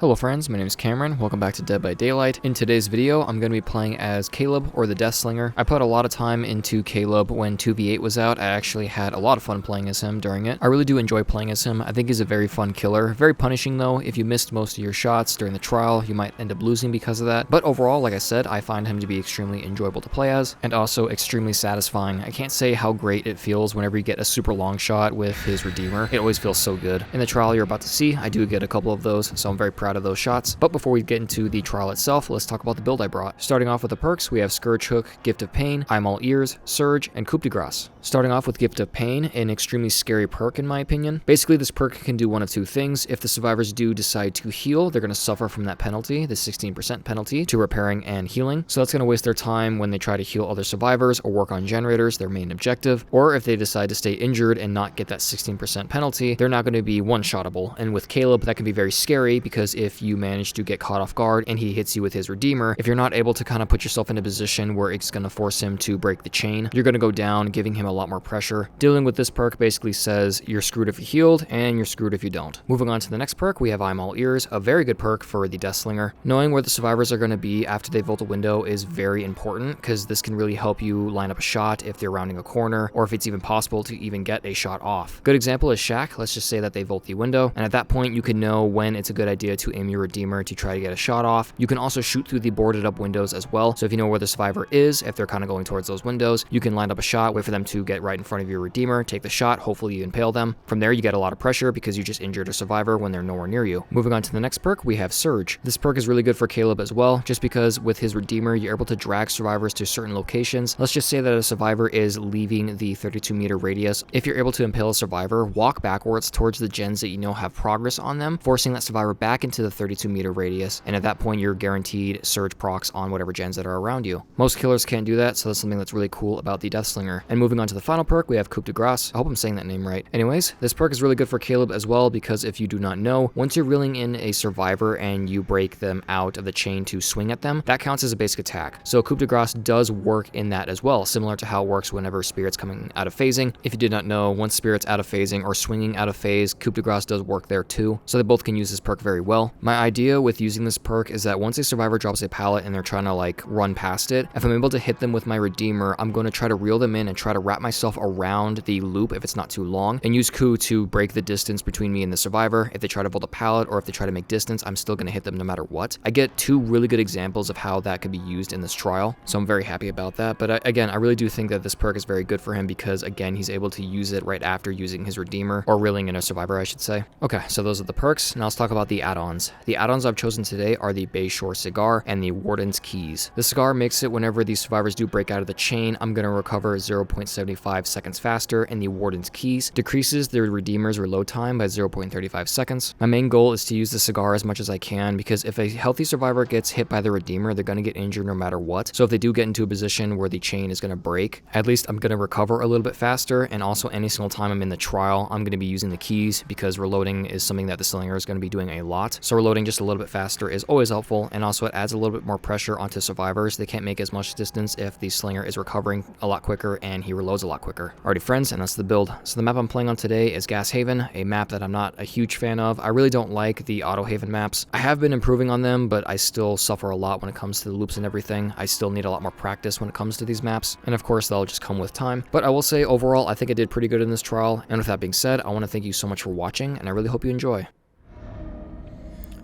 Hello friends, my name is Cameron, welcome back to Dead by Daylight. In today's video, I'm going to be playing as Caleb, or the Deathslinger. I put a lot of time into Caleb when 2v8 was out. I actually had a lot of fun playing as him during it. I really do enjoy playing as him. I think he's a very fun killer. Very punishing though. If you missed most of your shots during the trial, you might end up losing because of that. But overall, like I said, I find him to be extremely enjoyable to play as, and also extremely satisfying. I can't say how great it feels whenever you get a super long shot with his Redeemer. It always feels so good. In the trial you're about to see, I do get a couple of those, so I'm very proud of those shots. But before we get into the trial itself, let's talk about the build I brought. Starting off with the perks, we have Scourge Hook, Gift of Pain, I'm All Ears, Surge, and Coup de Grace. Starting off with Gift of Pain, an extremely scary perk in my opinion. Basically, this perk can do one of two things. If the survivors do decide to heal, they're going to suffer from that penalty, the 16% penalty to repairing and healing. So that's going to waste their time when they try to heal other survivors or work on generators, their main objective. Or if they decide to stay injured and not get that 16% penalty, they're not going to be one-shottable. And with Caleb, that can be very scary because if you manage to get caught off guard and he hits you with his Redeemer, if you're not able to kind of put yourself in a position where it's going to force him to break the chain, you're going to go down, giving him a lot more pressure. Dealing with this perk basically says you're screwed if you healed and you're screwed if you don't. Moving on to the next perk, we have I'm All Ears, a very good perk for the Deathslinger. Knowing where the survivors are going to be after they vault a window is very important because this can really help you line up a shot if they're rounding a corner or if it's even possible to even get a shot off. Good example is Shaq. Let's just say that they vault the window, and at that point you can know when it's a good idea to aim your Redeemer to try to get a shot off. You can also shoot through the boarded up windows as well, so if you know where the survivor is, if they're kind of going towards those windows, you can line up a shot, wait for them to get right in front of your Redeemer, take the shot, hopefully you impale them. From there you get a lot of pressure because you just injured a survivor when they're nowhere near you. Moving on to the next perk, we have Surge. This perk is really good for Caleb as well, just because with his Redeemer you're able to drag survivors to certain locations. Let's just say that a survivor is leaving the 32-meter radius. If you're able to impale a survivor, walk backwards towards the gens that you know have progress on them, forcing that survivor back into the 32-meter radius, and at that point you're guaranteed surge procs on whatever gens that are around you. Most killers can't do that, so that's something that's really cool about the Deathslinger. And moving on to the final perk, we have Coup de Grace. I hope I'm saying that name right. Anyways, this perk is really good for Caleb as well because if you do not know, once you're reeling in a survivor and you break them out of the chain to swing at them, that counts as a basic attack. So Coup de Grace does work in that as well, similar to how it works whenever Spirit's coming out of phasing. If you did not know, once Spirit's out of phasing or swinging out of phase, Coup de Grace does work there too, so they both can use this perk very well. My idea with using this perk is that once a survivor drops a pallet and they're trying to like run past it, if I'm able to hit them with my Redeemer, I'm going to try to reel them in and try to wrap myself around the loop if it's not too long, and use Coup to break the distance between me and the survivor. If they try to vault a pallet or if they try to make distance, I'm still going to hit them no matter what. I get two really good examples of how that could be used in this trial, so I'm very happy about that. But again, I really do think that this perk is very good for him because again, he's able to use it right after using his Redeemer, or reeling in a survivor I should say. Okay, so those are the perks. Now let's talk about the add-ons. The add-ons I've chosen today are the Bayshore Cigar and the Warden's Keys. The cigar makes it whenever these survivors do break out of the chain, I'm going to recover 0.75 seconds faster, and the Warden's Keys decreases their Redeemer's reload time by 0.35 seconds. My main goal is to use the cigar as much as I can because if a healthy survivor gets hit by the Redeemer, they're going to get injured no matter what. So if they do get into a position where the chain is going to break, at least I'm going to recover a little bit faster, and also any single time I'm in the trial, I'm going to be using the keys because reloading is something that the Slinger is going to be doing a lot. So reloading just a little bit faster is always helpful, and also it adds a little bit more pressure onto survivors. They can't make as much distance if the Slinger is recovering a lot quicker and he reloads a lot quicker. Alrighty friends, and that's the build. So the map I'm playing on today is Gas Haven, a map that I'm not a huge fan of. I really don't like the Auto Haven maps. I have been improving on them, but I still suffer a lot when it comes to the loops and everything. I still need a lot more practice when it comes to these maps, and of course that'll just come with time. But I will say overall, I think I did pretty good in this trial, and with that being said, I want to thank you so much for watching, and I really hope you enjoy.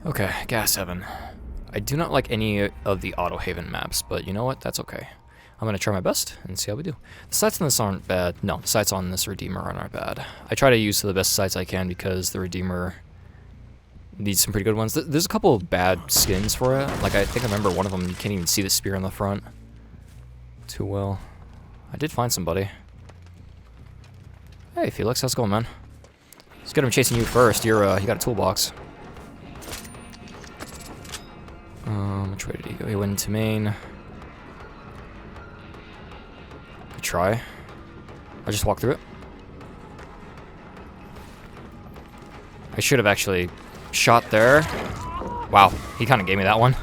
Okay, Gas Haven. I do not like any of the Auto Haven maps, but you know what? That's okay. I'm going to try my best and see how we do. The sights on this aren't bad. No, the sights on this Redeemer aren't bad. I try to use the best sights I can because the Redeemer needs some pretty good ones. There's a couple of bad skins for it. Like, I think I remember one of them, you can't even see the spear on the front too well. I did find somebody. Hey, Felix, how's it going, man? It's good I'm chasing you first. You got a toolbox. Which way did he go? He went into main. Good try. I just walked through it. I should have actually shot there. Wow, he kind of gave me that one.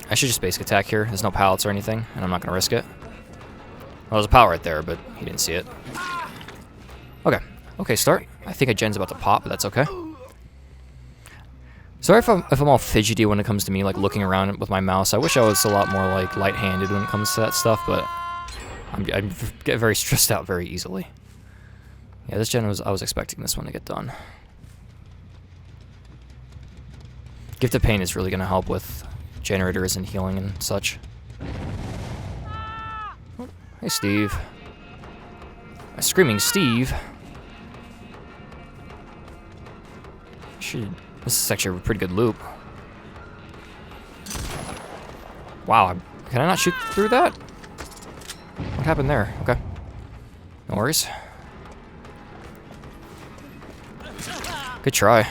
I should just basic attack here. There's no pallets or anything, and I'm not going to risk it. Well, there's a pallet right there, but he didn't see it. Okay. Okay, start. I think a gen's about to pop, but that's okay. Sorry if I'm all fidgety when it comes to me, like, looking around with my mouse. I wish I was a lot more, like, light-handed when it comes to that stuff, but I get very stressed out very easily. Yeah, this gen I was expecting this one to get done. Gift of Pain is really going to help with generators and healing and such. Oh, hey, Steve. A screaming Steve. This is actually a pretty good loop. Wow, can I not shoot through that? What happened there? Okay. No worries. Good try.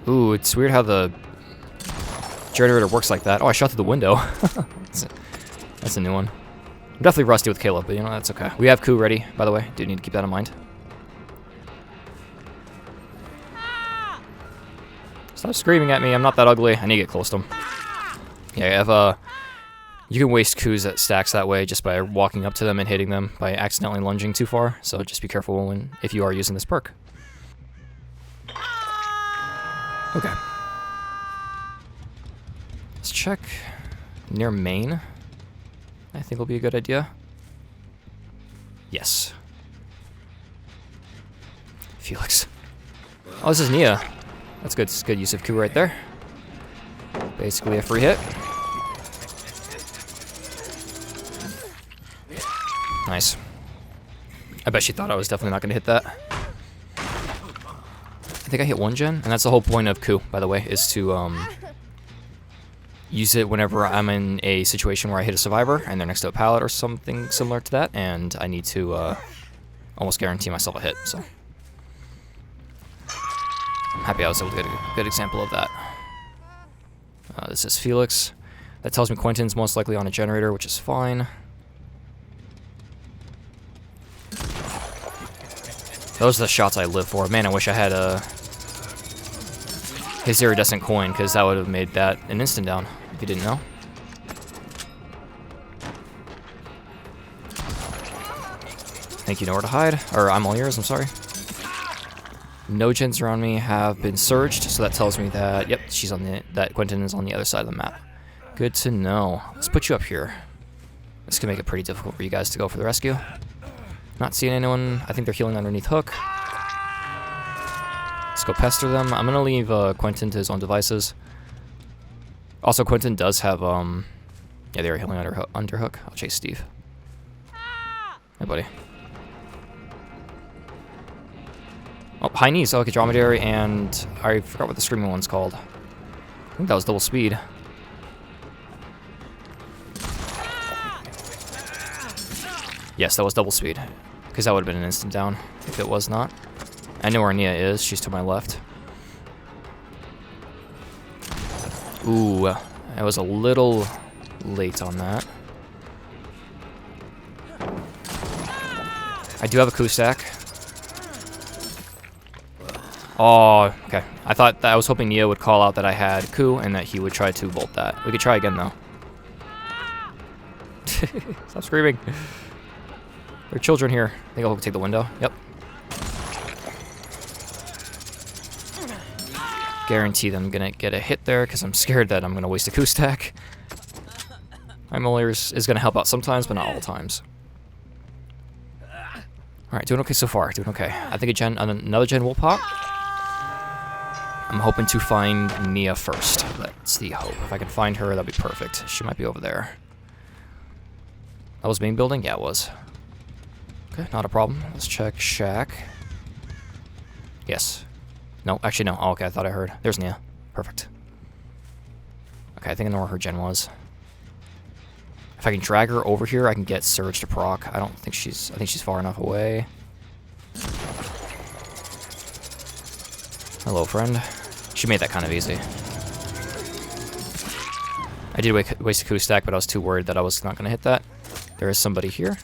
Ooh, it's weird how the generator works like that. Oh, I shot through the window. That's a new one. I'm definitely rusty with Caleb, but you know, that's okay. We have coup ready, by the way. Do need to keep that in mind. Stop screaming at me, I'm not that ugly. I need to get close to him. Yeah, you can waste coups at stacks that way just by walking up to them and hitting them by accidentally lunging too far, so just be careful if you are using this perk. Okay. Let's check near main. I think will be a good idea. Yes. Felix. Oh, this is Nia. That's good. It's good use of coup right there. Basically a free hit. Nice. I bet she thought I was definitely not going to hit that. I think I hit one gen, and that's the whole point of coup, by the way, is to use it whenever I'm in a situation where I hit a survivor and they're next to a pallet or something similar to that, and I need to almost guarantee myself a hit. So I'm happy I was able to get a good example of that. This is Felix. That tells me Quentin's most likely on a generator, which is fine. Those are the shots I live for. Man, I wish I had his iridescent coin, because that would have made that an instant down, if you didn't know. Think you know where to hide. Or I'm all yours, I'm sorry. No gens around me have been surged, so that tells me that, yep, that Quentin is on the other side of the map. Good to know. Let's put you up here. This can make it pretty difficult for you guys to go for the rescue. Not seeing anyone. I think they're healing underneath hook. Let's go pester them. I'm gonna leave Quentin to his own devices. Also, Quentin does have yeah, they are healing under hook. I'll chase Steve. Hey, buddy. Oh, high knees. Oh, okay, dromedary, and I forgot what the screaming one's called. I think that was double speed. Yes, that was double speed. Because that would have been an instant down if it was not. I know where Nia is. She's to my left. Ooh, I was a little late on that. I do have a coup stack. Oh, okay. I was hoping Nia would call out that I had coup and that he would try to bolt that. We could try again though. Stop screaming. There are children here. I think I'll take the window. Yep. Guarantee that I'm gonna get a hit there because I'm scared that I'm gonna waste a coup stack. My Molars is gonna help out sometimes, but not all times. Alright, doing okay so far. Doing okay. I think another gen will pop. I'm hoping to find Nia first. That's the hope. If I can find her, that'd be perfect. She might be over there. That was main building? Yeah, it was. Okay, not a problem. Let's check shack. Yes. No, actually no. Oh, okay, I thought I heard. There's Nia. Perfect. Okay, I think I know where her gen was. If I can drag her over here, I can get Surge to proc. I think she's far enough away. Hello, friend. She made that kind of easy. I did waste a coup stack, but I was too worried that I was not going to hit that. There is somebody here.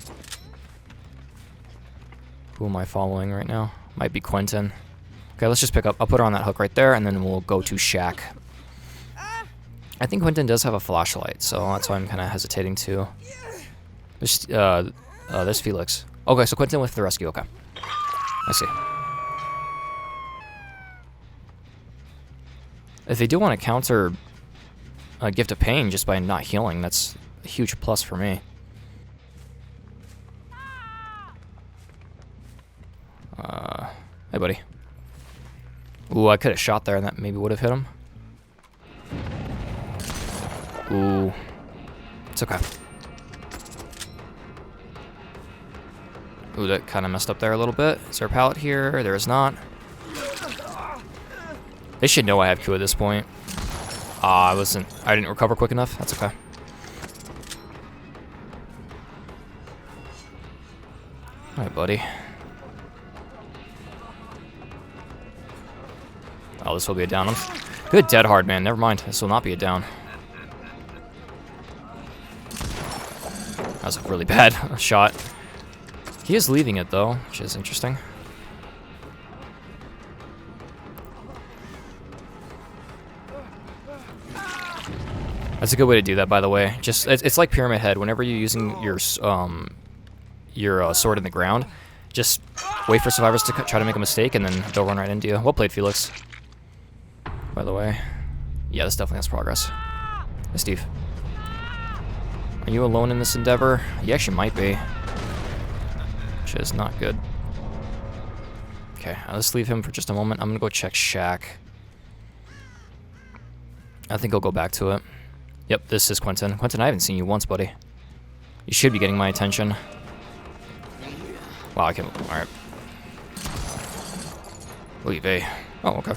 Who am I following right now? Might be Quentin. Okay, let's just pick up. I'll put her on that hook right there, and then we'll go to shack. I think Quentin does have a flashlight, so that's why I'm kind of hesitating to. There's Felix. Okay, so Quentin with the rescue. Okay, I see. If they do want to counter a Gift of Pain just by not healing, that's a huge plus for me. Hey, buddy. Ooh, I could have shot there and that maybe would have hit him. Ooh. It's okay. Ooh, that kind of messed up there a little bit. Is there a pallet here? There is not. They should know I have Q at this point. I didn't recover quick enough. That's okay. Alright, buddy. Oh, this will be a down. Good dead hard, man. Never mind. This will not be a down. That was a really bad shot. He is leaving it, though, which is interesting. That's a good way to do that, by the way. Just it's like Pyramid Head. Whenever you're using your sword in the ground, just wait for survivors to try to make a mistake, and then they'll run right into you. Well played, Felix. By the way, yeah, this definitely has progress. Hey, Steve. Are you alone in this endeavor? You actually might be. Which is not good. Okay, let's leave him for just a moment. I'm gonna go check Shack. I think I'll go back to it. Yep, this is Quentin. Quentin, I haven't seen you once, buddy. You should be getting my attention. Wow, I can... Alright. Oy vey. Oh, okay.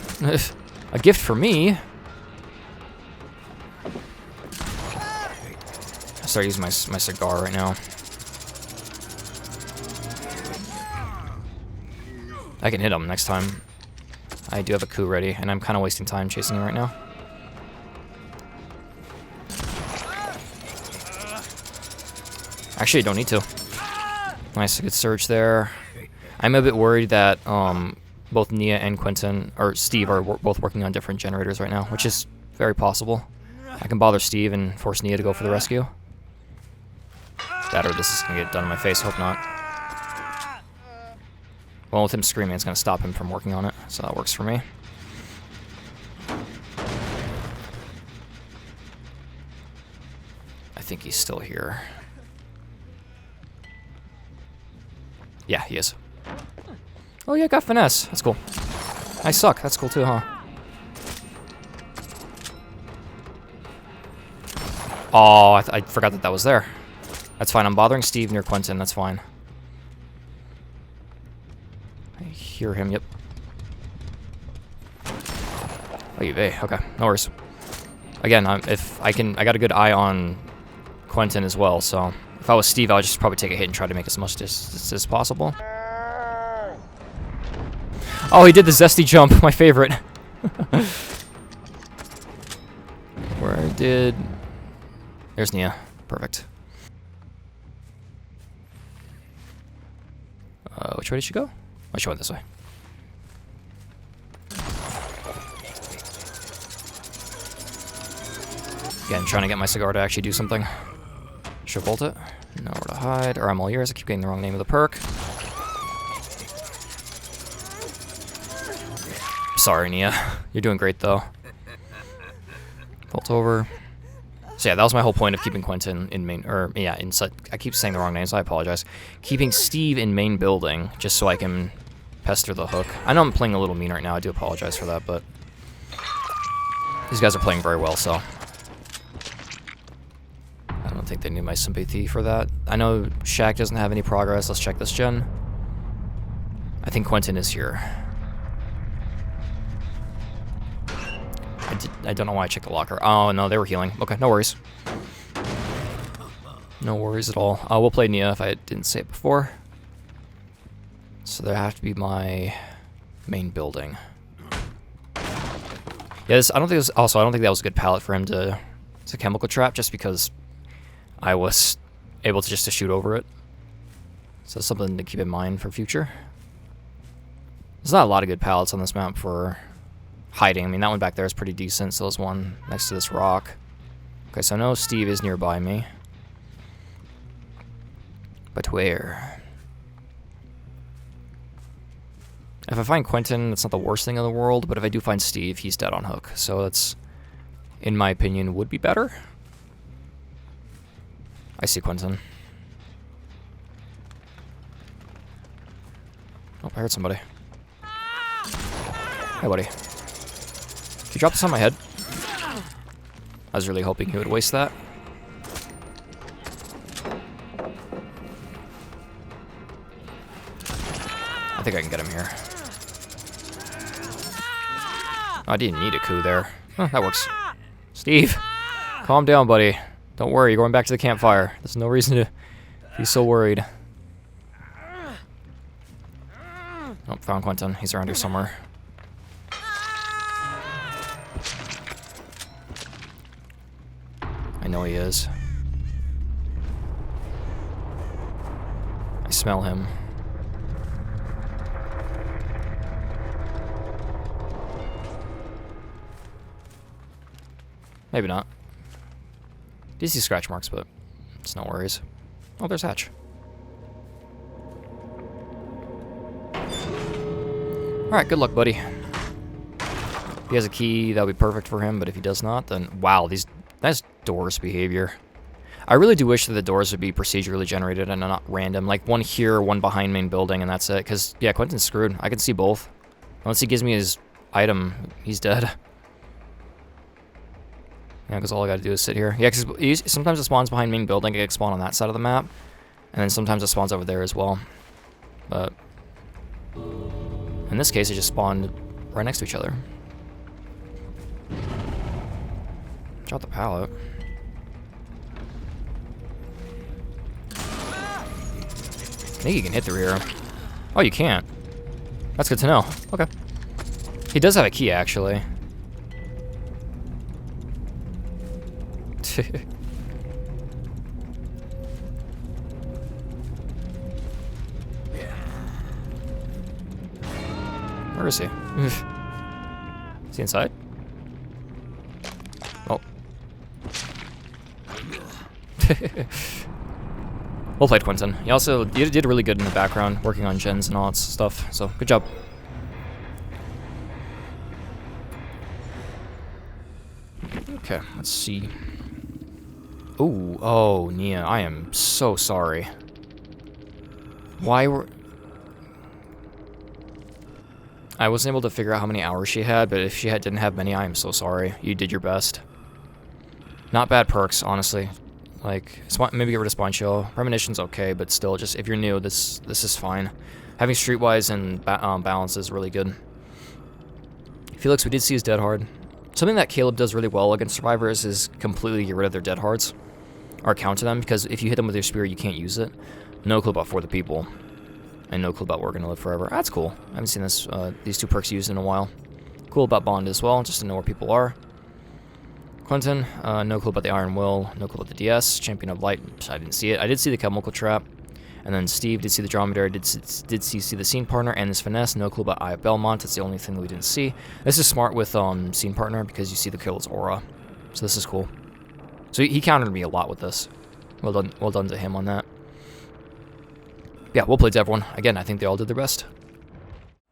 A gift for me? I'll start using my cigar right now. I can hit him next time. I do have a coup ready, and I'm kind of wasting time chasing him right now. Actually, I don't need to. Nice, a good surge there. I'm a bit worried that both Nia and Quentin, or Steve, are both working on different generators right now, which is very possible. I can bother Steve and force Nia to go for the rescue. That or this is going to get done in my face, hope not. Well, with him screaming, it's going to stop him from working on it, so that works for me. I think he's still here. Yeah, he is. Oh yeah, got finesse. That's cool. I suck. That's cool too, huh? Oh, I forgot that was there. That's fine. I'm bothering Steve near Quentin. That's fine. I hear him. Yep. Oh, you vey. Okay, no worries. Again, if I got a good eye on Quentin as well. So if I was Steve, I would just probably take a hit and try to make as much distance as possible. Oh, he did the zesty jump, my favorite. Where did... There's Nia. Perfect. Which way did she go? Oh, she went this way. Again, trying to get my cigar to actually do something. Should bolt it. Nowhere to hide. Or I'm all ears. I keep getting the wrong name of the perk. Sorry, Nia. You're doing great, though. Bolt over. So yeah, that was my whole point of keeping Quentin in main, or yeah, I keep saying the wrong names, I apologize. Keeping Steve in main building, just so I can pester the hook. I know I'm playing a little mean right now, I do apologize for that, but these guys are playing very well, so I don't think they need my sympathy for that. I know Shack doesn't have any progress. Let's check this gen. I think Quentin is here. I don't know why I checked the locker. Oh, no, they were healing. Okay, no worries. No worries at all. We'll play Nia if I didn't say it before. So there have to be my main building. Yes, I don't think that was a good pallet for him to chemical trap, just because I was able to just shoot over it. So something to keep in mind for future. There's not a lot of good pallets on this map for hiding. I mean, that one back there is pretty decent. So there's one next to this rock. Okay, so I know Steve is nearby me. But where? If I find Quentin, that's not the worst thing in the world, but if I do find Steve, he's dead on hook. So that's, in my opinion, would be better. I see Quentin. Oh, I heard somebody. Hey, buddy. Can you drop this on my head? I was really hoping he would waste that. I think I can get him here. Oh, I didn't need a coup there. Huh, that works. Steve, calm down, buddy. Don't worry, you're going back to the campfire. There's no reason to be so worried. Oh, found Quentin. He's around here somewhere. I know he is. I smell him. Maybe not. Did see scratch marks, but it's no worries. Oh, there's Hatch. Alright, good luck, buddy. If he has a key, that'll be perfect for him, but if he does not, then... Wow, that's doors behavior. I really do wish that the doors would be procedurally generated and not random. Like, one here, one behind main building, and that's it. Because, yeah, Quentin's screwed. I can see both. Once he gives me his item, he's dead. Yeah, because all I gotta do is sit here. Yeah, because sometimes it spawns behind main building, it can spawn on that side of the map. And then sometimes it spawns over there as well. But... in this case, it just spawned right next to each other. Drop the pallet. I think you can hit through here. Oh, you can't. That's good to know. Okay. He does have a key, actually. Where is he? Is he inside? Oh. Well played, Quentin. You did really good in the background, working on gens and all that stuff, so good job. Okay, let's see. Ooh, oh, Nia, I am so sorry. Why were... I wasn't able to figure out how many hours she had, but if she didn't have many, I am so sorry. You did your best. Not bad perks, honestly. Like, maybe get rid of Spawn Chill. Premonition's okay, but still, just if you're new, this is fine. Having Streetwise and Balance is really good. Felix, we did see his dead hard. Something that Caleb does really well against survivors is completely get rid of their dead hards. Or counter them, because if you hit them with your spear, you can't use it. No clue about For the People. And no clue about We're Gonna Live Forever. That's cool. I haven't seen these two perks used in a while. Cool about Bond as well, just to know where people are. Quentin, no clue about the Iron Will, no clue about the DS. Champion of Light, I didn't see it. I did see the Chemical Trap. And then Steve did see the Dromedary, did see the Scene Partner, and this Finesse, no clue about Eye of Belmont. That's the only thing that we didn't see. This is smart with Scene Partner, because you see the killer's aura. So this is cool. So he countered me a lot with this. Well done to him on that. Yeah, well played to everyone. Again, I think they all did their best.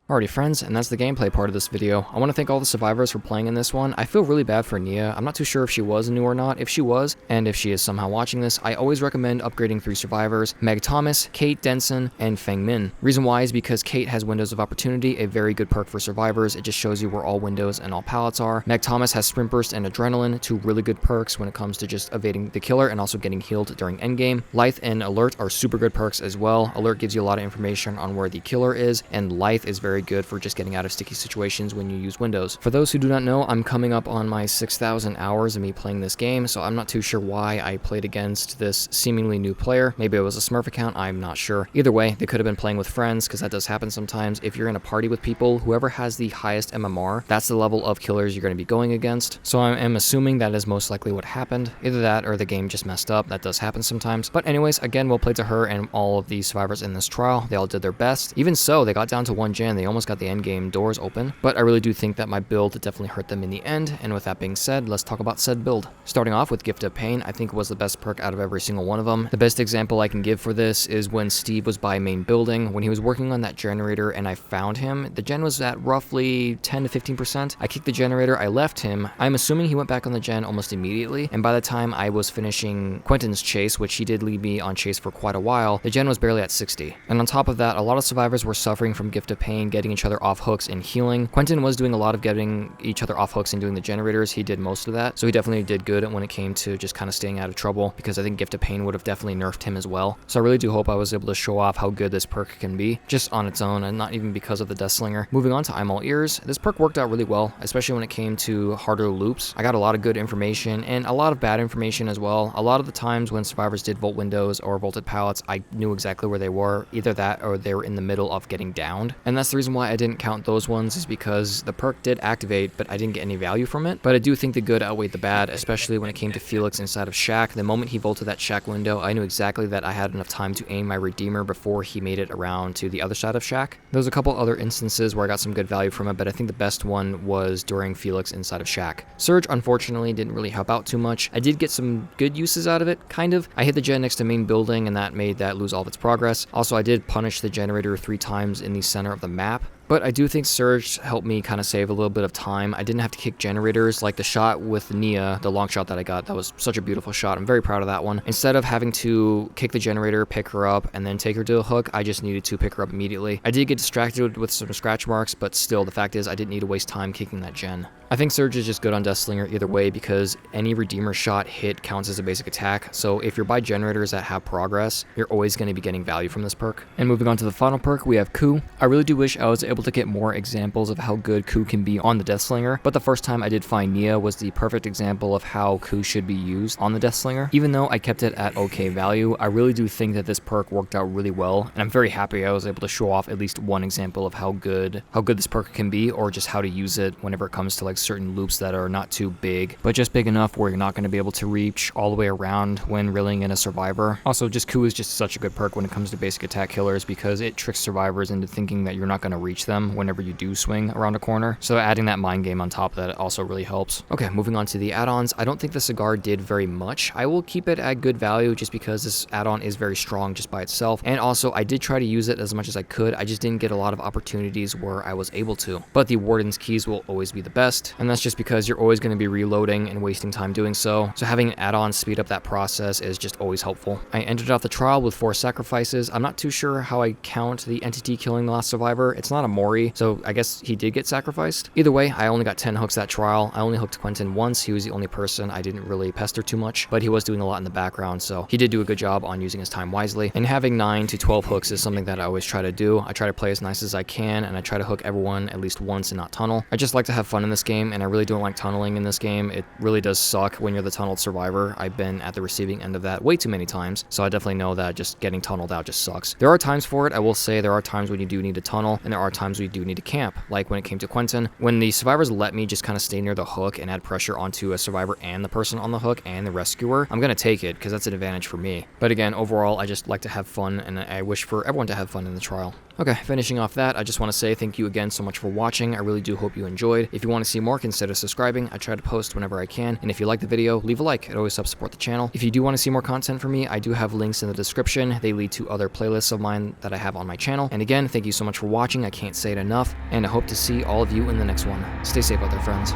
Alrighty friends, and that's the gameplay part of this video. I want to thank all the survivors for playing in this one. I feel really bad for Nia. I'm not too sure if she was new or not. If she was, and if she is somehow watching this, I always recommend upgrading 3 survivors: Meg Thomas, Kate Denson, and Feng Min. Reason why is because Kate has Windows of Opportunity, a very good perk for survivors. It just shows you where all windows and all pallets are. Meg Thomas has Sprint Burst and Adrenaline, 2 really good perks when it comes to just evading the killer and also getting healed during endgame. Lithe and Alert are super good perks as well. Alert gives you a lot of information on where the killer is, and Lithe is very good for just getting out of sticky situations when you use Windows. For those who do not know, I'm coming up on my 6,000 hours of me playing this game, so I'm not too sure why I played against this seemingly new player. Maybe it was a Smurf account, I'm not sure. Either way, they could have been playing with friends, because that does happen sometimes. If you're in a party with people, whoever has the highest MMR, that's the level of killers you're going to be going against. So I'm assuming that is most likely what happened. Either that or the game just messed up. That does happen sometimes. But anyways, again, well played to her and all of the survivors in this trial. They all did their best. Even so, they got down to 1 gen. They they almost got the end game doors open, but I really do think that my build definitely hurt them in the end. And with that being said, let's talk about said build. Starting off with Gift of Pain, I think was the best perk out of every single one of them. The best example I can give for this is when Steve was by main building, when he was working on that generator and I found him. The gen was at roughly 10 to 15%. I kicked the generator, I left him. I'm assuming he went back on the gen almost immediately, and by the time I was finishing Quentin's chase, which he did lead me on chase for quite a while, the gen was barely at 60. And on top of that, a lot of survivors were suffering from Gift of Pain, getting each other off hooks and healing. Quentin was doing a lot of getting each other off hooks and doing the generators. He did most of that, so he definitely did good when it came to just kind of staying out of trouble, because I think Gift of Pain would have definitely nerfed him as well. So I really do hope I was able to show off how good this perk can be, just on its own, and not even because of the Deathslinger. Moving on to I'm All Ears, this perk worked out really well, especially when it came to harder loops. I got a lot of good information, and a lot of bad information as well. A lot of the times when survivors did vault windows or vaulted pallets, I knew exactly where they were, either that or they were in the middle of getting downed. And that's the reason why I didn't count those ones, is because the perk did activate, but I didn't get any value from it. But I do think the good outweighed the bad, especially when it came to Felix inside of Shack. The moment he vaulted that Shack window, I knew exactly that I had enough time to aim my Redeemer before he made it around to the other side of Shack. There was a couple other instances where I got some good value from it, but I think the best one was during Felix inside of Shack. Surge, unfortunately, didn't really help out too much. I did get some good uses out of it, kind of. I hit the gen next to main building, and that made that lose all of its progress. Also, I did punish the generator 3 times in the center of the map. But I do think Surge helped me kind of save a little bit of time. I didn't have to kick generators like the shot with Nia, the long shot that I got. That was such a beautiful shot. I'm very proud of that one. Instead of having to kick the generator, pick her up, and then take her to a hook, I just needed to pick her up immediately. I did get distracted with some scratch marks, but still, the fact is I didn't need to waste time kicking that gen. I think Surge is just good on Deathslinger either way, because any Redeemer shot hit counts as a basic attack. So if you're by generators that have progress, you're always going to be getting value from this perk. And moving on to the final perk, we have Coup. I really do wish I was able to get more examples of how good Coup can be on the Deathslinger, but the first time I did find Nia was the perfect example of how Coup should be used on the Deathslinger. Even though I kept it at okay value, I really do think that this perk worked out really well, and I'm very happy I was able to show off at least one example of how good this perk can be, or just how to use it whenever it comes to like certain loops that are not too big, but just big enough where you're not going to be able to reach all the way around when reeling in a survivor. Also, just Coup is just such a good perk when it comes to basic attack killers, because it tricks survivors into thinking that you're not going to reach them whenever you do swing around a corner. So adding that mind game on top of that also really helps. Okay, moving on to the add-ons. I don't think the cigar did very much. I will keep it at good value just because this add-on is very strong just by itself. And also, I did try to use it as much as I could. I just didn't get a lot of opportunities where I was able to. But the Warden's Keys will always be the best, and that's just because you're always going to be reloading and wasting time doing so. So having an add-on speed up that process is just always helpful. I ended off the trial with 4 sacrifices. I'm not too sure how I count the entity killing the last survivor. It's not a Mori, so I guess he did get sacrificed. Either way, I only got 10 hooks that trial. I only hooked Quentin once. He was the only person I didn't really pester too much, but he was doing a lot in the background, so he did do a good job on using his time wisely. And having 9 to 12 hooks is something that I always try to do. I try to play as nice as I can, and I try to hook everyone at least once and not tunnel. I just like to have fun in this game, and I really don't like tunneling in this game. It really does suck when you're the tunneled survivor. I've been at the receiving end of that way too many times, so I definitely know that just getting tunneled out just sucks. There are times for it. I will say there are times when you do need to tunnel, and there are times when you do need to camp, like when it came to Quentin. When the survivors let me just kind of stay near the hook and add pressure onto a survivor and the person on the hook and the rescuer, I'm gonna take it because that's an advantage for me. But again, overall, I just like to have fun, and I wish for everyone to have fun in the trial. Okay, finishing off that, I just want to say thank you again so much for watching. I really do hope you enjoyed. If you want to see more, consider subscribing. I try to post whenever I can, and if you like the video, leave a like. It always helps support the channel. If you do want to see more content from me, I do have links in the description. They lead to other playlists of mine that I have on my channel. And again, thank you so much for watching. I can't say it enough, and I hope to see all of you in the next one. Stay safe out there, friends.